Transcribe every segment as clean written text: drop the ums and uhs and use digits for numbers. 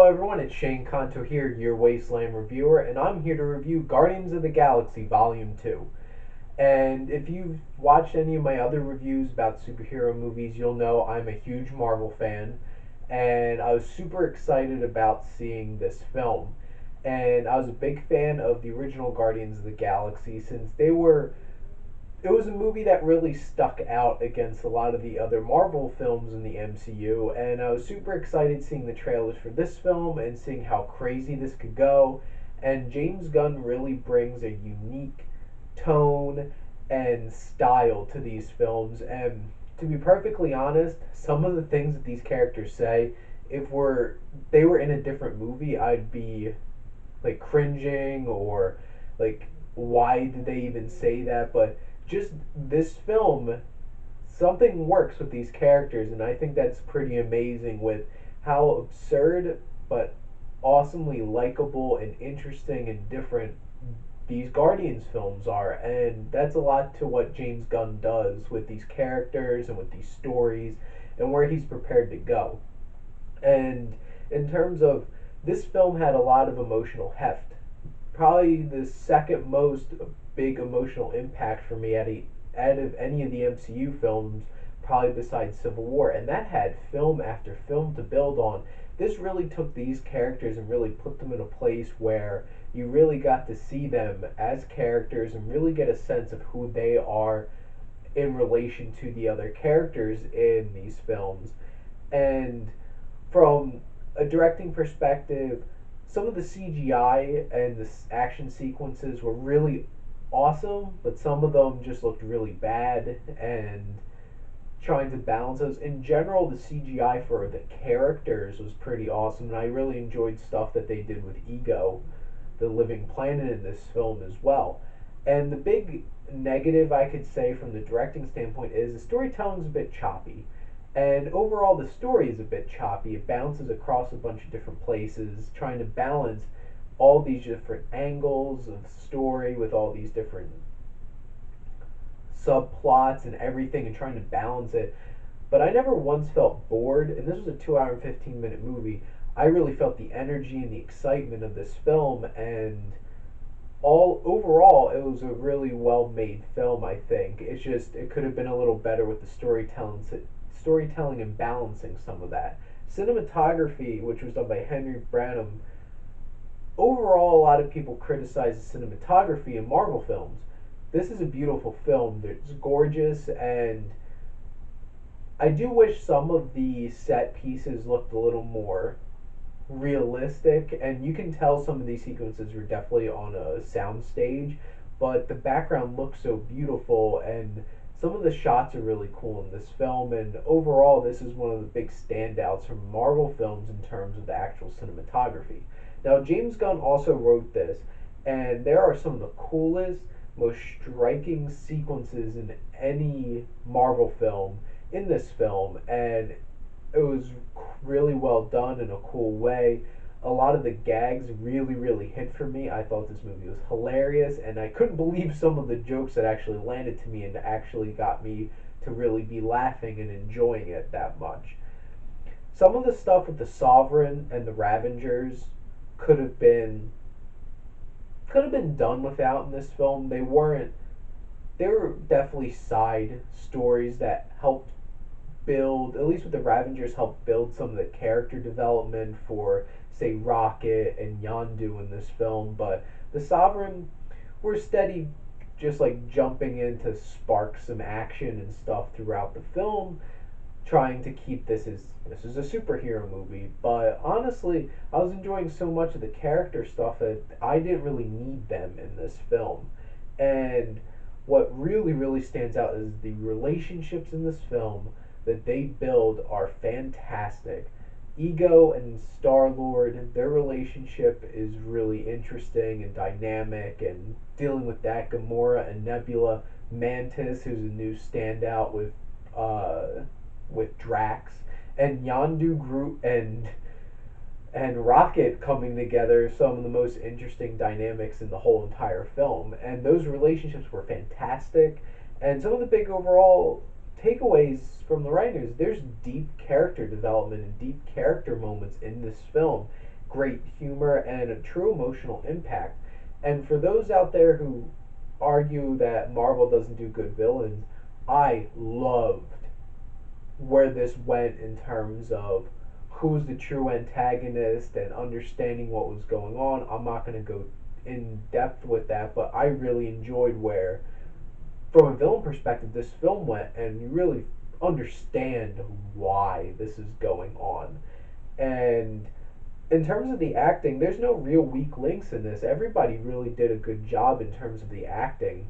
everyone, it's Shane Kanto here, your Wasteland reviewer, and I'm here to review Guardians of the Galaxy Volume 2. And if you've watched any of my other reviews about superhero movies, you'll know I'm a huge Marvel fan, and I was super excited about seeing this film. And I was a big fan of the original Guardians of the Galaxy since it was a movie that really stuck out against a lot of the other Marvel films in the MCU, and I was super excited seeing the trailers for this film and seeing how crazy this could go. And James Gunn really brings a unique tone and style to these films. And to be perfectly honest, some of the things that these characters say, if were they were in a different movie, I'd be like cringing or like why did they even say that? But just this film, something works with these characters, and I think that's pretty amazing with how absurd but awesomely likable and interesting and different these Guardians films are. And that's a lot to what James Gunn does with these characters and with these stories and where he's prepared to go. And in terms of this film had a lot of emotional heft, probably the second most big emotional impact for me out of any of the MCU films, probably besides Civil War, and that had film after film to build on. This really took these characters and really put them in a place where you really got to see them as characters and really get a sense of who they are in relation to the other characters in these films. And from a directing perspective, some of the CGI and the action sequences were really awesome, but some of them just looked really bad. And trying to balance those, in general, the CGI for the characters was pretty awesome, and I really enjoyed stuff that they did with Ego, the living planet, in this film as well. And the big negative I could say from the directing standpoint is the storytelling's a bit choppy. And overall, the story is a bit choppy. It bounces across a bunch of different places, trying to balance all these different angles of story with all these different subplots and everything and trying to balance it. But I never once felt bored, and this was a 2 hour and 15-minute movie. I really felt the energy and the excitement of this film, and all overall it was a really well made film. I think it's just it could have been a little better with the storytelling and balancing some of that cinematography, which was done by Henry Branham. Overall, a lot of people criticize the cinematography in Marvel films. This is a beautiful film. It's gorgeous, and I do wish some of the set pieces looked a little more realistic, and you can tell some of these sequences were definitely on a sound stage, but the background looks so beautiful, and some of the shots are really cool in this film. And overall, this is one of the big standouts from Marvel films in terms of the actual cinematography. Now, James Gunn also wrote this, and there are some of the coolest, most striking sequences in any Marvel film in this film, and it was really well done in a cool way. A lot of the gags really hit for me. I thought this movie was hilarious, and I couldn't believe some of the jokes that actually landed to me and actually got me to really be laughing and enjoying it that much. Some of the stuff with the Sovereign and the Ravengers could have been done without in this film. They were definitely side stories that helped build, at least with the Ravengers, helped build some of the character development for, say, Rocket and Yondu in this film. But the Sovereign were steady, just like jumping in to spark some action and stuff throughout the film, trying to keep this is a superhero movie. But honestly, I was enjoying so much of the character stuff that I didn't really need them in this film. And what really stands out is the relationships in this film that they build are fantastic. Ego and Star Lord, their relationship is really interesting and dynamic, and dealing with that, Gamora and Nebula, Mantis, who's a new standout with Drax, and Yondu, Groot, and Rocket coming together, some of the most interesting dynamics in the whole entire film. And those relationships were fantastic. And some of the big overall takeaways from the writers, there's deep character development and deep character moments in this film. great humor and a true emotional impact. And for those out there who argue that Marvel doesn't do good villains, I loved where this went in terms of who's the true antagonist and understanding what was going on. I'm not going to go in depth with that, but I really enjoyed where, from a villain perspective, this film went, and you really understand why this is going on. And in terms of the acting, there's no real weak links in this. Everybody really did a good job in terms of the acting.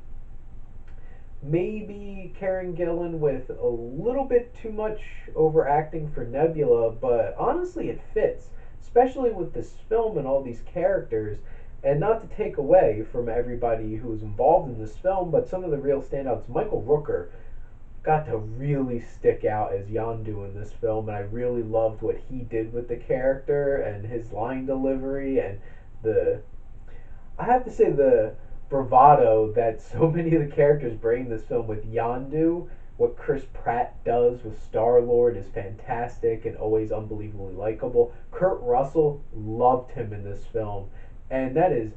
Maybe Karen Gillan with a little bit too much overacting for Nebula, but honestly, it fits, especially with this film and all these characters. And not to take away from everybody who was involved in this film, but some of the real standouts, Michael Rooker got to really stick out as Yondu in this film, and I really loved what he did with the character and his line delivery and the I have to say the bravado that so many of the characters bring in this film with Yondu. What Chris Pratt does with Star Lord is fantastic and always unbelievably likable. Kurt Russell loved him in this film, and that is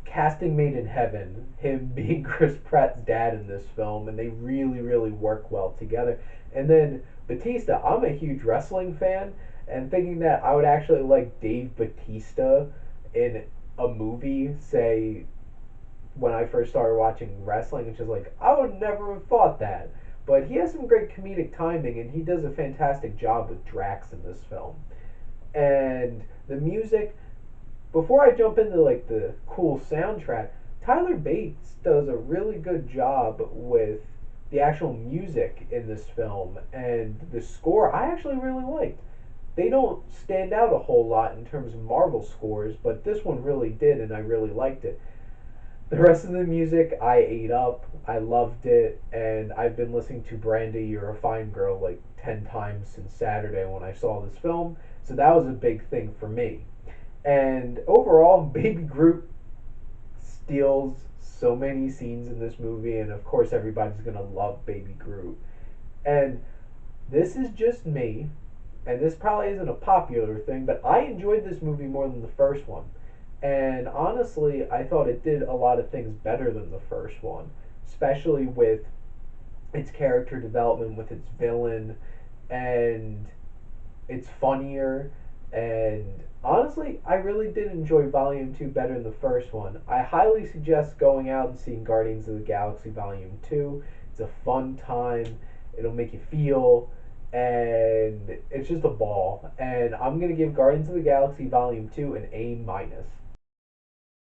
casting made in heaven. Him being Chris Pratt's dad in this film, and they really, really work well together. And then Batista, I'm a huge wrestling fan, and thinking that I would actually like Dave Batista in a movie, say when I first started watching wrestling, it's just like I would never have thought that. But he has some great comedic timing, and he does a fantastic job with Drax in this film. And the music, before I jump into like the cool soundtrack, Tyler Bates does a really good job with the actual music in this film, and the score I actually really liked. They don't stand out a whole lot in terms of Marvel scores, but this one really did, and I really liked it. The rest of the music I ate up. I loved it, and I've been listening to Brandy, You're a Fine Girl like 10 times since Saturday when I saw this film, so that was a big thing for me. And overall, Baby Groot steals so many scenes in this movie, and of course, everybody's gonna love Baby Groot. And this is just me, and this probably isn't a popular thing, but I enjoyed this movie more than the first one. And honestly, I thought it did a lot of things better than the first one, especially with its character development, with its villain, and it's funnier. And honestly, I really did enjoy Volume 2 better than the first one. I highly suggest going out and seeing Guardians of the Galaxy Volume 2. It's a fun time, it'll make you feel, and it's just a ball. And I'm going to give Guardians of the Galaxy Volume 2 an A minus.